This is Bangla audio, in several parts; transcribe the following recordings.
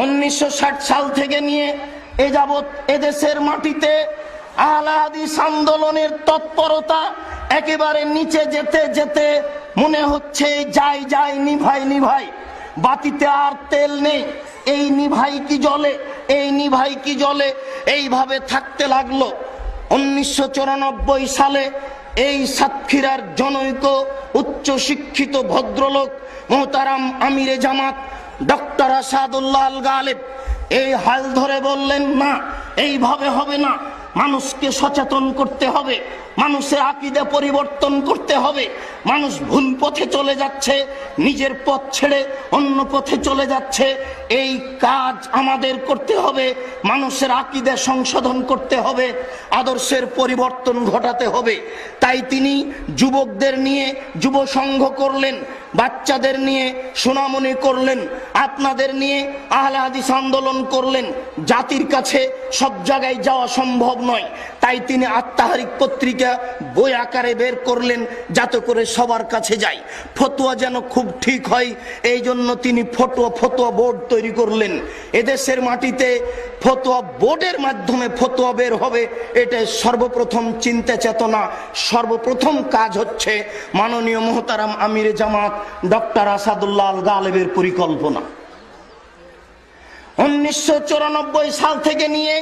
1960 সাল থেকে নিয়ে এ যাবৎ এদেশের মাটিতে আহলে হাদিস আন্দোলনের তৎপরতা একেবারে নিচে যেতে যেতে মনে হচ্ছে যাই যাই নিভাই নিভাই, বাতিতে আর তেল নেই, এই নিভাই কি জ্বলে, এই নিভাই কি জ্বলে, এইভাবে থাকতে লাগলো। 1994 সালে এই সাতক্ষীরার জনৈক উচ্চ শিক্ষিত ভদ্রলোক মোহতারাম আমিরে জামাত ডক্টর আসাদুল্লাহ আল গালেব এই হাল ধরে বললেন, না এইভাবে হবে না, মানুষকে সচেতন করতে হবে, মানুষের আকীদা পরিবর্তন করতে হবে, মানুষ ভুল পথে চলে যাচ্ছে, নিজের পথ ছেড়ে অন্য পথে চলে যাচ্ছে, এই কাজ আমাদের করতে হবে, মানুষের আকীদা সংশোধন করতে হবে, আদর্শের পরিবর্তন ঘটাতে হবে। তাই তিনি যুবকদের নিয়ে যুব সংঘ করলেন, বাচ্চাদের নিয়ে সুনামনি করলেন, আপনাদের নিয়ে আহলে হাদিস আন্দোলন করলেন। জাতির কাছে সব জায়গায় যাওয়া সম্ভব নয়, তাই তিনি আত্মাহারিক পত্রিকা বই আকারে বের করলেন যাতে করে সবার কাছে যায়, ফতোয়া যেন খুব ঠিক হয়, এই জন্য তিনি ফতোয়া বোর্ড তৈরি করলেন। এদেশের মাটিতে ফতোয়া বোর্ডের মাধ্যমে ফতোয়া বের হবে, এটা সর্বপ্রথম চিন্তা চেতনা, সর্বপ্রথম কাজ হচ্ছে মাননীয় মোহতারাম আমিরে জামাত ডক্টর আসাদুল্লাহ আল গালেবের পরিকল্পনা। 1994 সাল থেকে নিয়ে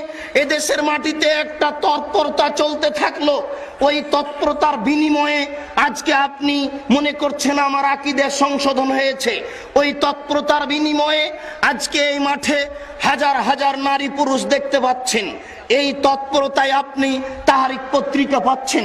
এদেশের মাটিতে একটা তৎপরতা চলতে থাকলো। ওই তৎপরতার বিনিময়ে আজকে আপনি মনে করছেন আমার আকীদা সংশোধন হয়েছে। ওই তৎপরতার বিনিময়ে আজকে এই মাঠে হাজার হাজার নারী পুরুষ দেখতে পাচ্ছেন। এই তৎপরতায় আপনি তাহরিক পত্রিকা পাচ্ছেন।